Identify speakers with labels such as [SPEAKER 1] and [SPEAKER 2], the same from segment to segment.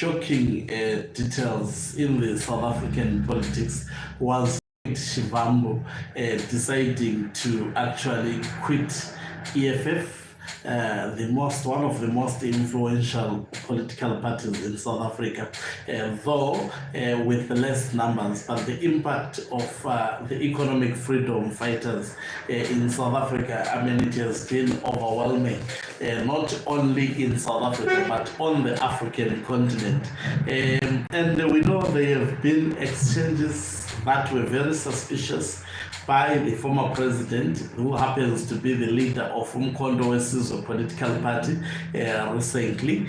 [SPEAKER 1] shocking details in the South African politics was Shivambu deciding to actually quit EFF, one of the most influential political parties in South Africa, though with less numbers, but the impact of the economic freedom fighters in South Africa, I mean, it has been overwhelming, not only in South Africa, but on the African continent. And we know there have been exchanges that were very suspicious by the former president, who happens to be the leader of Umkhonto weSizwe political party recently,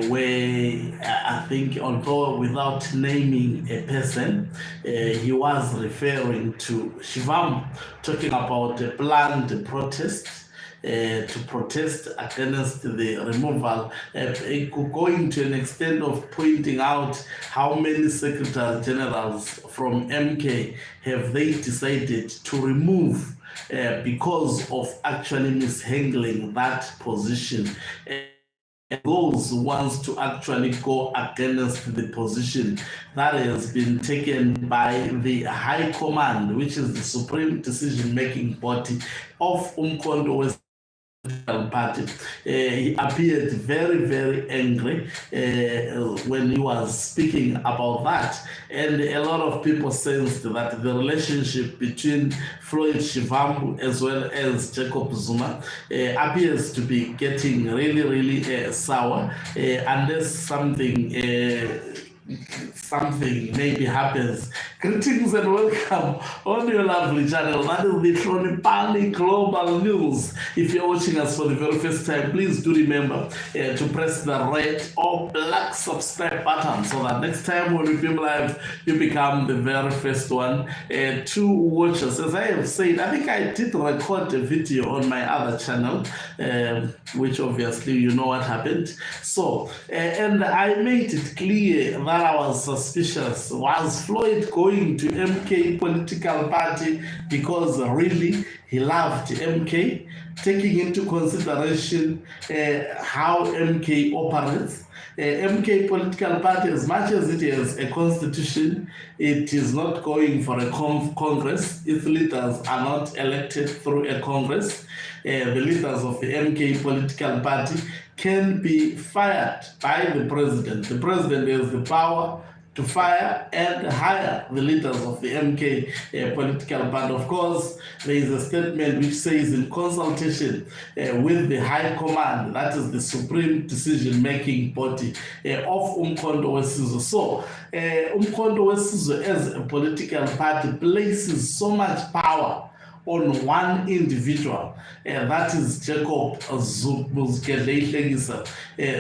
[SPEAKER 1] where I think, although without naming a person, he was referring to Shivambu, talking about a planned protest to protest against the removal, going to an extent of pointing out how many secretary generals from MK have they decided to remove because of actually mishandling that position. Those who wants to actually go against the position that has been taken by the High Command, which is the supreme decision-making body of Umkhonto party. He appeared very, very angry when he was speaking about that, and a lot of people sensed that the relationship between Flyod Shivambu as well as Jacob Zuma appears to be getting really, really sour, unless something maybe happens. Greetings and welcome on your lovely channel. That is the Tronipani Global News. If you're watching us for the very first time, please do remember to press the red or black subscribe button so that next time when we film live, you become the very first one to watch us. As I have said, I think I did record a video on my other channel, which obviously you know what happened. So, and I made it clear that I was suspicious. Was Flyod going to MK political party because really he loved MK, taking into consideration how MK operates? MK political party, as much as it has a constitution, it is not going for a congress. Its leaders are not elected through a congress. The leaders of the MK political party can be fired by the president. The president has the power to fire and hire the leaders of the MK political party. Of course, there is a statement which says in consultation with the High Command, that is the supreme decision-making body of Umkhonto weSizwe. So, Umkhonto weSizwe as a political party places so much power on one individual, that is Jacob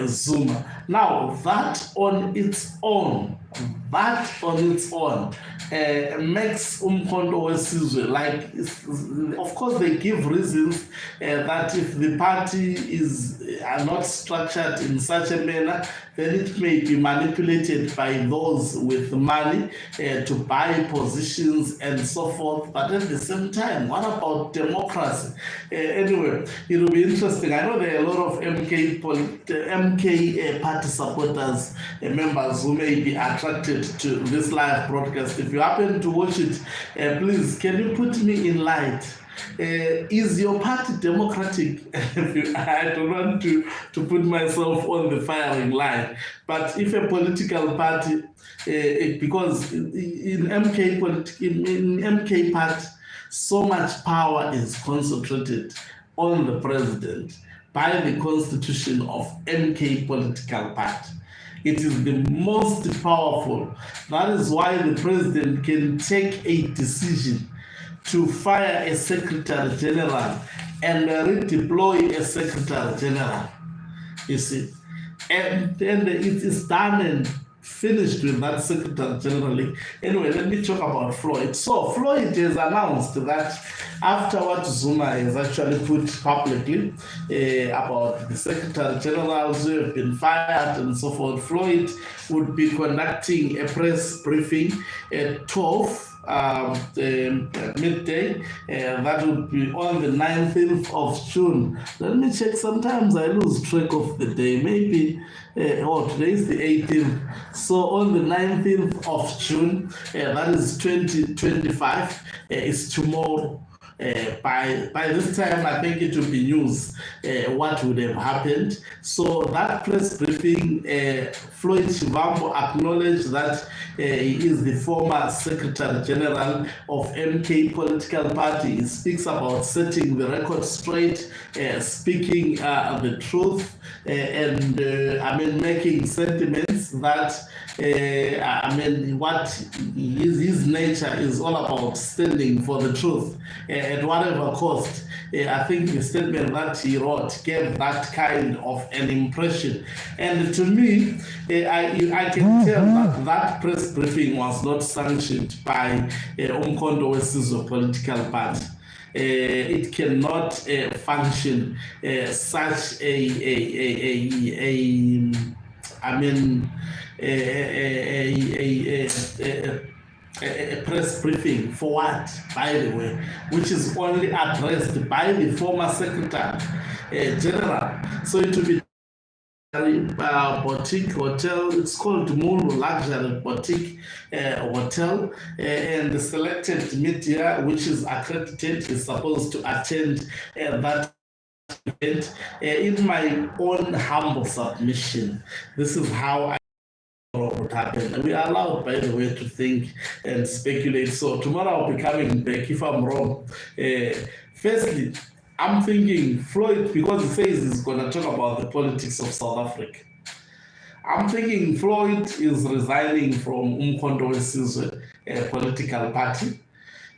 [SPEAKER 1] Zuma. Now, that on its own makes Umkhonto weSizwe, like, of course they give reasons that if the party are not structured in such a manner, then it may be manipulated by those with money to buy positions and so forth. But at the same time, what about democracy? Anyway, it will be interesting. I know there are a lot of MK party supporters, members who may be attracted to this live broadcast. If you happen to watch it, please, can you put me in light? Is your party democratic? I don't want to put myself on the firing line, but if a political party, because in MK party, so much power is concentrated on the president by the constitution of MK political party. It is the most powerful. That is why the president can take a decision to fire a secretary general and redeploy a secretary general. You see, and then it is done and finished with that secretary general. Anyway, let me talk about Flyod. So Flyod has announced that after what Zuma has actually put publicly about the secretary generals who have been fired and so forth, Flyod would be conducting a press briefing at 12 midday. That would be on the 19th of June. Let me check. Sometimes I lose track of the day. Maybe today is the 18th. So on the 19th of June, that is 2025, is tomorrow. By this time, I think it will be news what would have happened. So that press briefing, Flyod Shivambu acknowledged that he is the former Secretary General of MK political party. He speaks about setting the record straight, speaking the truth, and making sentiments that what his nature is all about, standing for the truth at whatever cost. I think the statement that he wrote gave that kind of an impression. And to me, I can tell that that press briefing was not sanctioned by Umkhonto weSizwe political party. It cannot function such a press briefing for what, by the way, which is only addressed by the former Secretary General. So it will be boutique hotel. It's called Mulu Luxury Boutique Hotel, and the selected media, which is accredited, is supposed to attend that event. In my own humble submission, this is how I would happen. We are allowed, by the way, to think and speculate. So tomorrow I'll be coming back if I'm wrong. Firstly, I'm thinking Flyod, because he says he's going to talk about the politics of South Africa. I'm thinking Flyod is resigning from Umkhonto weSizwe political party.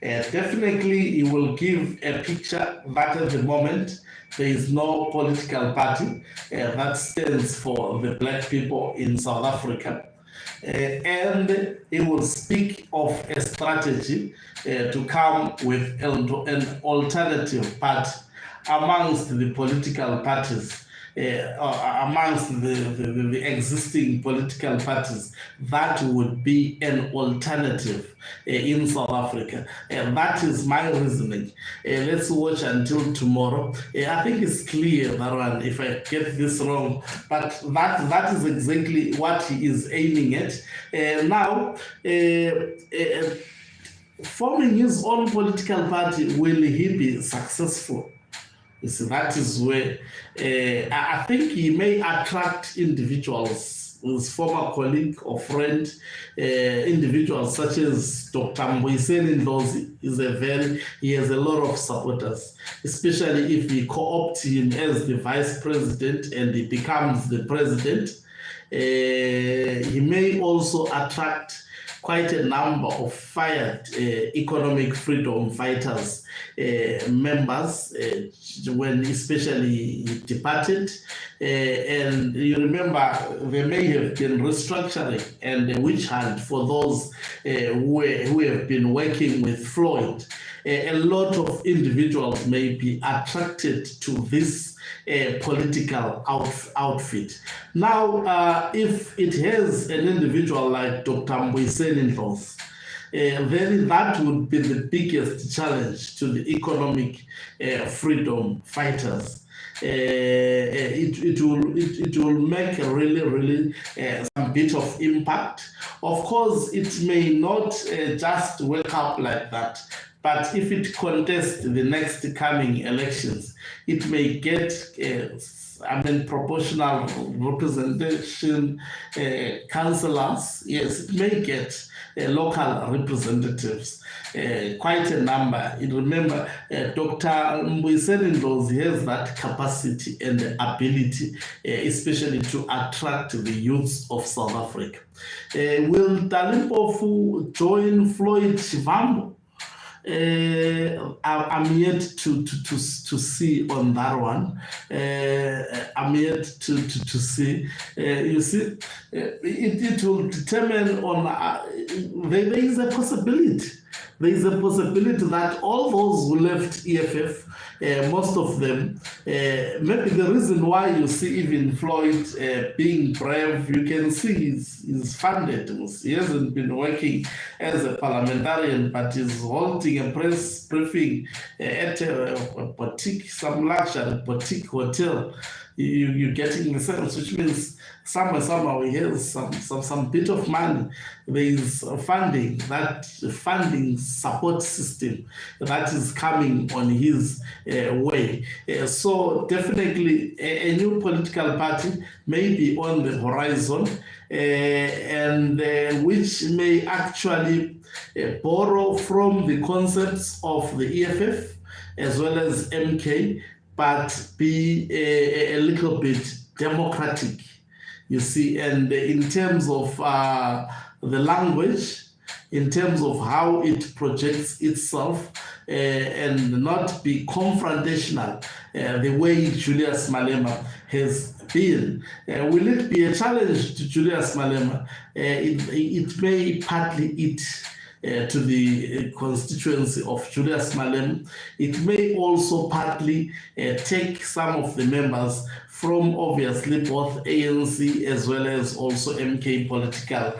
[SPEAKER 1] Definitely, he will give a picture that at the moment there is no political party that stands for the black people in South Africa. And he will speak of a strategy to come with an alternative party amongst the political parties, amongst the existing political parties, that would be an alternative in South Africa. And that is my reasoning. Let's watch until tomorrow. I think it's clear that one, if I get this wrong, but that is exactly what he is aiming at. Now, forming his own political party, will he be successful? You see, that is where I think he may attract individuals, his former colleague or friend, individuals such as Dr. Mbuyiseni Ndlozi. He has a lot of supporters, especially if we co-opt him as the vice president and he becomes the president. He may also attract quite a number of fired economic freedom fighters members when especially he departed. And you remember there may have been restructuring and a witch hunt for those who have been working with Flyod. A lot of individuals may be attracted to this political outfit. Now, if it has an individual like Dr. Mbuyiseni Ndlozi, then that would be the biggest challenge to the economic freedom fighters. It will make a really some bit of impact. Of course, it may not just wake up like that, but if it contests the next coming elections, it may get proportional representation, councillors. Yes, it may get local representatives, quite a number. You remember, Dr. Mbuyiseni Ndlozi has that capacity and the ability, especially to attract the youths of South Africa. Will Dalimpofu join Flyod Shivambu? I'm yet to see on that one. I'm yet to see. You see, it will determine on. There is a possibility. There is a possibility that all those who left EFF, most of them, maybe the reason why you see even Flyod being brave, you can see he's funded. He hasn't been working as a parliamentarian, but he's holding a press briefing at a boutique, some luxury boutique hotel. You're getting the sense, which means somehow he has some bit of money. There is funding, that funding support system that is coming on his way. So definitely a new political party may be on the horizon, and which may actually borrow from the concepts of the EFF as well as MK, but be a little bit democratic, you see, and in terms of the language, in terms of how it projects itself, and not be confrontational the way Julius Malema has been. Will it be a challenge to Julius Malema? It may partly eat to the constituency of Julius Malema. It may also partly take some of the members from obviously both ANC as well as also MK political.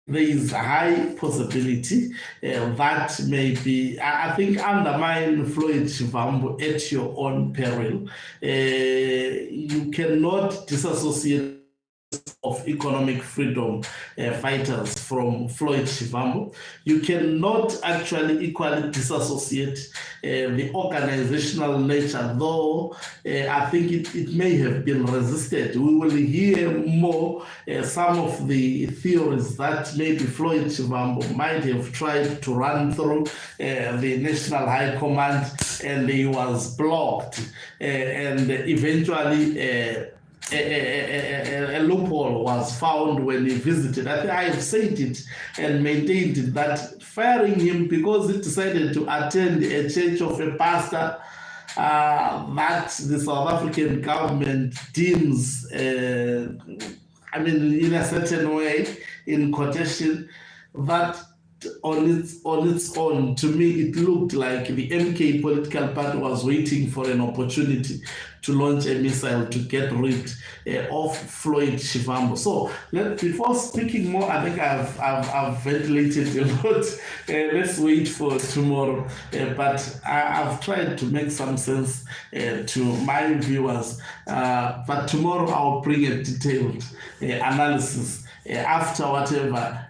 [SPEAKER 1] There is a high possibility that may be, I think, undermine Flyod Shivambu at your own peril. You cannot disassociate of economic freedom fighters from Flyod Shivambu. You cannot actually equally disassociate the organizational nature, though I think it may have been resisted. We will hear more some of the theories that maybe Flyod Shivambu might have tried to run through the National High Command, and he was blocked, and eventually a loophole was found when he visited. I think I have said it and maintained it, that firing him because he decided to attend a church of a pastor that the South African government deems, I mean, in a certain way, in quotation, that on its own, to me, it looked like the MK political party was waiting for an opportunity to launch a missile to get rid of Flyod Shivambu. So before speaking more, I think I've ventilated a lot. Let's wait for tomorrow. But I've tried to make some sense to my viewers. But tomorrow I'll bring a detailed analysis after whatever